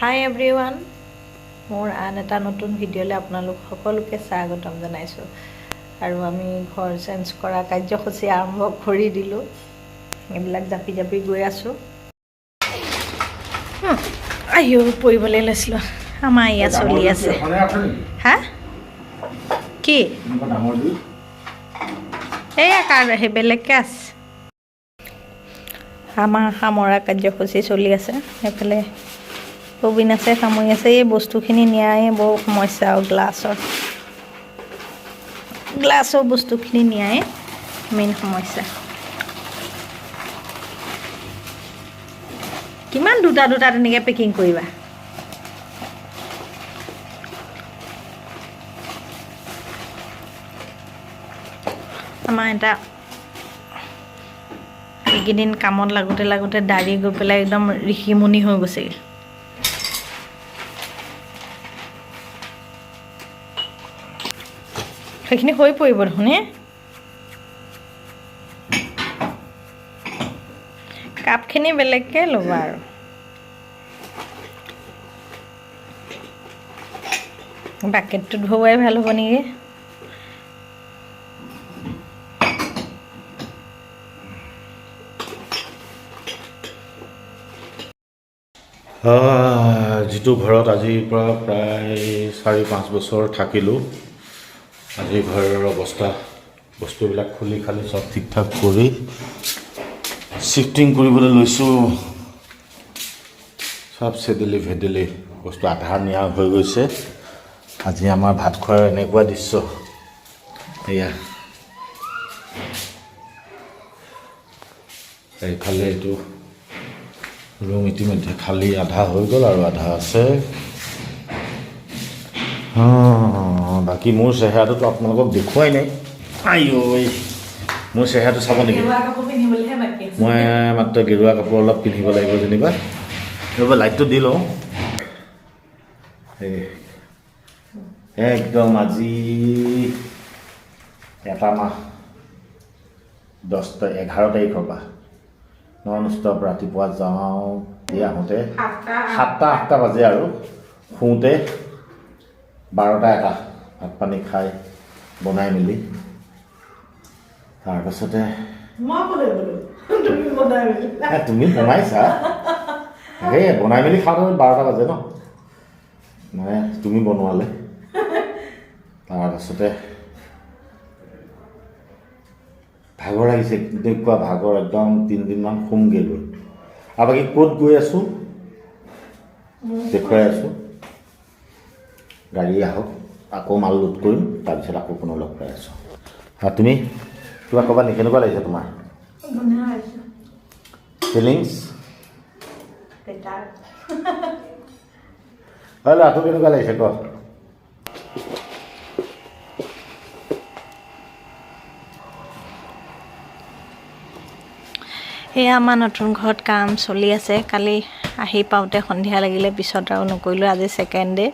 হাই everyone, মোৰ আন এটা নতুন ভিডিঅ'লৈ আপোনালোক সকলোকে স্বাগতম জনাইছোঁ। আৰু আমি ঘৰ চেঞ্জ কৰা কাৰ্যসূচী আৰম্ভ কৰি দিলোঁ। এইবিলাক জাপি জাপি গৈ আছোঁ। পৰিবলৈ লৈছিলোঁ। আমাৰ ইয়াত চলি আছে। হা কি এইয়া সেই বেলেগকৈ আছে। আমাৰ সামৰা কাৰ্যসূচী চলি আছে। সেইফালে প্ৰবীণ আছে, সামৰি আছে। এই বস্তুখিনি নিয়াই বৰ সমস্যা। আৰু গ্লাছৰ বস্তুখিনি নিয়াই মেইন সমস্যা। কিমান দুটা দুটা তেনেকৈ পেকিং কৰিবা? আমাৰ এটা এইকেইদিন কামত লাগোঁতে লাগোঁতে দাঢ়ি গৈ পেলাই একদম ঋষিমুনি হৈ গৈছেগৈ। সেইখিনি হৈ পৰিব দেখোন। কাপখিনি বেলেগকৈ ল'বা আৰু বাকেটটোত ভৰোৱাই ভাল হ'ব নেকি? যিটো ঘৰত আজিৰ পৰা প্ৰায় 4-5 বছৰ থাকিলোঁ, আজি ঘৰৰ অৱস্থা, বস্তুবিলাক খুলি খালি চব ঠিক ঠাক কৰি শিফটিং কৰিবলৈ লৈছোঁ। চব চেদেলি ভেদেলি বস্তু আধা নিয়া হৈ গৈছে। আজি আমাৰ ভাত খোৱাৰ এনেকুৱা দৃশ্য। এয়া এইফালে এইটো ৰুম ইতিমধ্যে খালী আধা হৈ গ'ল আৰু আধা আছে। বাকী মোৰ চেহেৰাটোতো আপোনালোকক দেখুৱাই নাই। মোৰ চেহেৰাটো চাব নেকি? মই মাত্ৰ গেৰুৱা কাপোৰ অলপ পিন্ধিব লাগিব যেনিবা। ৰ'বা লাইটটো দি লওঁ। একদম আজি এটা মাহ 11 তাৰিখৰ পৰা নন ষ্টপ ৰাতিপুৱা যাওঁ, আহোঁতে 7-8টা বাজে আৰু শুওঁতে 12টা-1টা। ভাত পানী খাই বনাই মেলি তাৰপাছতে তুমি বনাইছা। এই বনাই মেলি খাওঁতে 12টা বাজে ন, মানে তুমি বনোৱালে। তাৰপাছতে ভাগৰ লাগিছে, এনেকুৱা ভাগৰ, একদম 3 দিনমান শুমগৈ গৈ। আৰু বাকী ক'ত গৈ আছোঁ দেখুৱাই আছোঁ। গাড়ী আহক, আকৌ মাল লোড কৰিম, তাৰপিছত আকৌ পুনৰ লগ পাই আছোঁ। আৰু তুমি কিবা ক'বা নেকি? কেনেকুৱা লাগিছে তোমাৰ ফিলিংছ? ল'ৰাটো কেনেকুৱা লাগিছে ক? সেয়া আমাৰ নতুন ঘৰত কাম চলি আছে। কালি আহি পাওঁতে সন্ধিয়া লাগিলে, পিছত আৰু নকৰিলোঁ। আজি ছেকেণ্ড ডে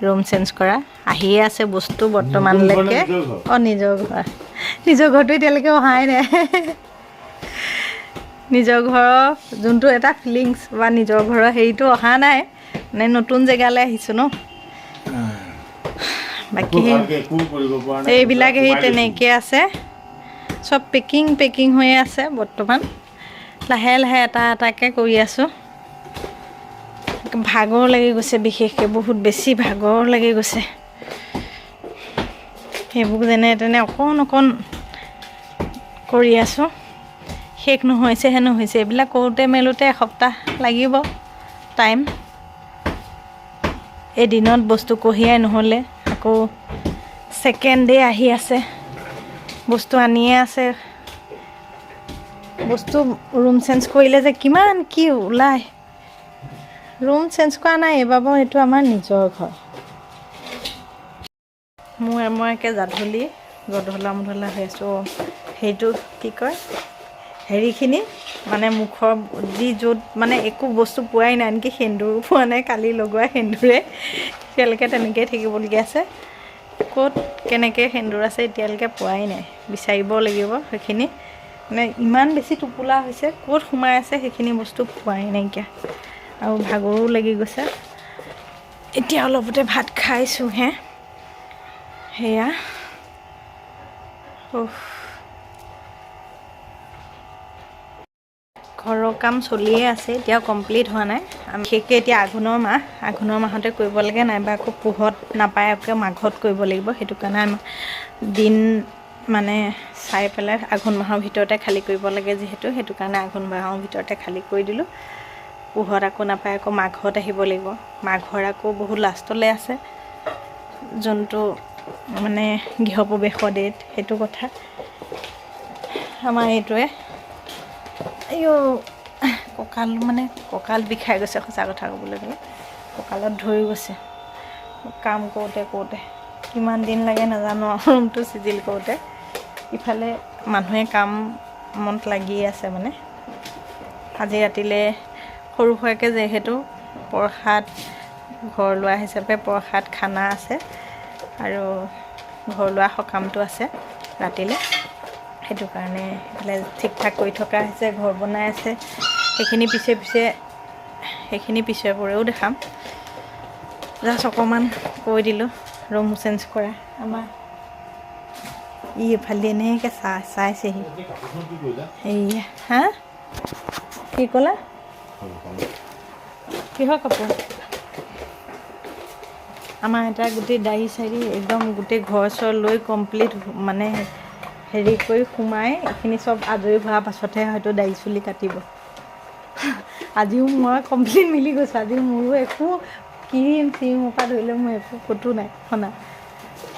ৰুম চেঞ্জ কৰা। আহিয়ে আছে বস্তু বৰ্তমানলৈকে। নিজৰ ঘৰ, নিজৰ ঘৰটো এতিয়ালৈকে অহাই নাই। নিজৰ ঘৰৰ যোনটো এটা ফিলিংছ বা নিজৰ ঘৰৰ হেৰিটো অহা নাই, মানে নতুন জেগালৈ আহিছোঁ ন। বাকী এইবিলাক সেই তেনেকৈ আছে, চব পেকিং হৈয়ে আছে বৰ্তমান। লাহে লাহে এটা এটাকৈ কৰি আছোঁ। ভাগৰ লাগি গৈছে, বিশেষকৈ বহুত বেছি ভাগৰ লাগি গৈছে। সেইবোৰ যেনে তেনে অকণ কৰি আছোঁ। শেষ নহৈছে। এইবিলাক কৰোঁতে মেলোঁতে এসপ্তাহ লাগিব টাইম। এদিনত বস্তু কঢ়িয়াই নহ'লে। আকৌ ছেকেণ্ড ডে আহি আছে, বস্তু আনিয়ে আছে। বস্তু ৰুম চেঞ্জ কৰিলে যে কিমান কি ওলায়। ৰুম চেঞ্জ কৰা নাই এইবাৰ, এইটো আমাৰ নিজৰ ঘৰ। মই একে গধলা হৈ আছোঁ। সেইটো কি কয়, হেৰিখিনি মানে মুখৰ যি য'ত মানে একো বস্তু পোৱাই নাই, আনকি সেন্দুৰো পোৱা নাই। কালি লগোৱা সেন্দুৰে এতিয়ালৈকে তেনেকৈয়ে থাকিবলগীয়া আছে। ক'ত কেনেকৈ সেন্দুৰ আছে এতিয়ালৈকে পোৱাই নাই, বিচাৰিব লাগিব সেইখিনি। মানে ইমান বেছি টোপোলা হৈছে, ক'ত সোমাই আছে সেইখিনি বস্তু পোৱাই নাইকিয়া। আৰু ভাগৰো লাগি গৈছে। এতিয়া অলপতে ভাত খাইছোঁ হে সেয়া ঘৰৰ কাম চলিয়ে আছে এতিয়াও কমপ্লিট হোৱা নাই বিশেষকৈ এতিয়া আঘোণৰ মাহতে কৰিব লাগে নাইবা আকৌ পুহত নাপায় আকৌ মাঘত কৰিব লাগিব সেইটো কাৰণে আমি দিন মানে চাই পেলাই আঘোণ মাহৰ ভিতৰতে খালী কৰিব লাগে যিহেতু সেইটো কাৰণে আঘোণ মাহৰ ভিতৰতে খালী কৰি দিলোঁ পুহত আকৌ নাপায় আকৌ মাঘত আহিব লাগিব মাঘৰ আকৌ বহুত লাষ্টলৈ আছে যোনটো মানে গৃহপ্ৰৱেশৰ ডেট সেইটো কথা আমাৰ এইটোৱে কঁকাল বিষাই গৈছে সঁচা কথা ক'বলৈ গ'লে কঁকালত ধৰি গৈছে কাম কৰোঁতে কিমান দিন লাগে নাজানো ৰুমটো চিজিল কৰোঁতে ইফালে মানুহে কামত লাগি আছে মানে আজি ৰাতিলৈ সৰু সুৰাকৈ যিহেতু প্ৰসাদ ঘৰলোৱা হিচাপে প্ৰসাদ খানা আছে আৰু ঘৰলোৱা সকামটো আছে ৰাতিলৈ সেইটো কাৰণে এইফালে ঠিক ঠাক কৰি থকা হৈছে ঘৰ বনাই আছে সেইখিনি পিছে পৰেও দেখাম জাষ্ট অকণমান কৈ দিলোঁ ৰুম চেঞ্জ কৰা আমাৰ এইফালে এনেকৈ চাইছেহি এইয়া হা কি ক'লা কিহৰ কাপোৰ আমাৰ এটা গোটেই দাড়ি চাৰি একদম গোটেই ঘৰ চৰ লৈ কমপ্লিট মানে হেৰি কৰি সোমাই এইখিনি চব আজৰি হোৱাৰ পাছতহে হয়তো দাড়ি চুলি কাটিব আজিও মই কমপ্লিট মিলি গৈছোঁ আজি মোৰো একো ক্ৰীম চিমৰ পৰা ধৰি লৈ মোৰ একো ক'তো নাই শুনা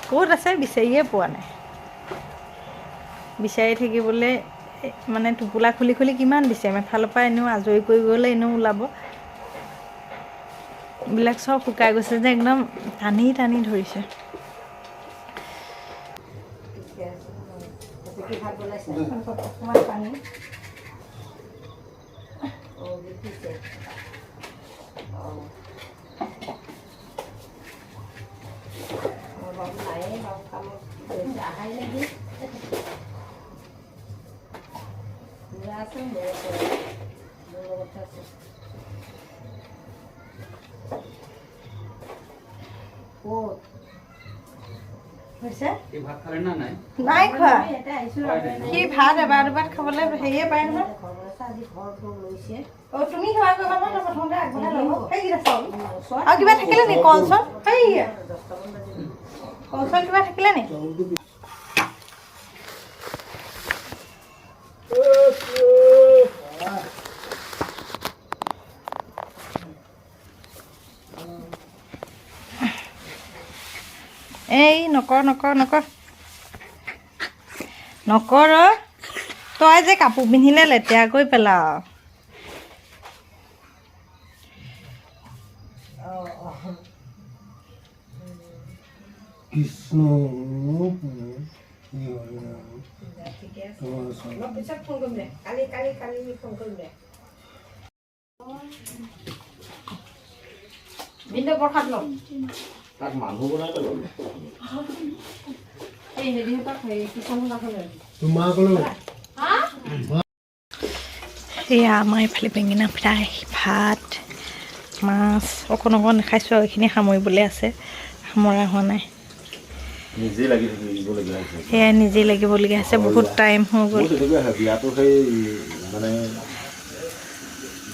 ক'ত আছে বিচাৰিয়ে পোৱা নাই বিচাৰি থাকিবলৈ মানে টোপোলা খুলি কিমান বিচাৰিম এফালৰ পৰা এনেও আজৰি কৰি গ'লে এনেও ওলাব এইবিলাক চব শুকাই গৈছে যে একদম টানি ধৰিছে নাই খোৱা সি ভাত এবাৰ দুবাৰ খাবলৈ হেৰিয়ে পায় নহয় তুমি সেৱা কৰিবা নহয় প্ৰথমতে আগবঢ়াই ল'ব সেইকেইটা চাউল আৰু কিবা থাকিলে নি কল চল কিবা থাকিলে নি এই নকৰ তই যে কাপোৰ পিন্ধিলে লেতেৰা কৰি পেলাও কৃষ্ণ প্ৰসাদ লম তাত মানুহ বনাই পেলাব এয়া আমাৰ এইফালে বেঙেনা ফ্ৰাই ভাত মাছ অকণ খাইছোঁ আৰু এইখিনি সামৰিবলৈ আছে সামৰা হোৱা নাই সেয়াই নিজেই লাগিবলগীয়া হৈছে বহুত টাইম হৈ গ'ল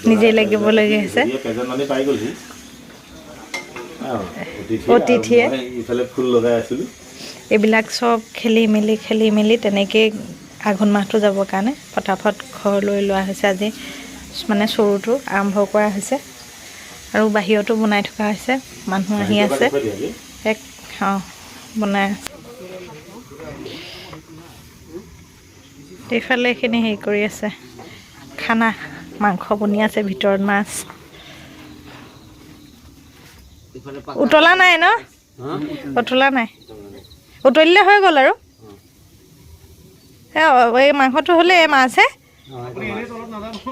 নিজেই লাগিবলগীয়া হৈছে অতিথিয়ে এইবিলাক চব খেলি মেলি তেনেকেই আঘোণ মাহটো যাবৰ কাৰণে ফটাফট ঘৰলৈ লোৱা হৈছে আজি মানে চৰুটো আৰম্ভ কৰা হৈছে আৰু বাহিৰতো বনাই থকা হৈছে মানুহ আহি আছে বনাই আছে এইফালে এইখিনি হেৰি কৰি আছে খানা মাংস বনি আছে ভিতৰত মাছ উতলা নাই ন উতলা নাই উতলিলে হৈ গ'ল আৰু এই মাংসটো হ'লে এই মাছহে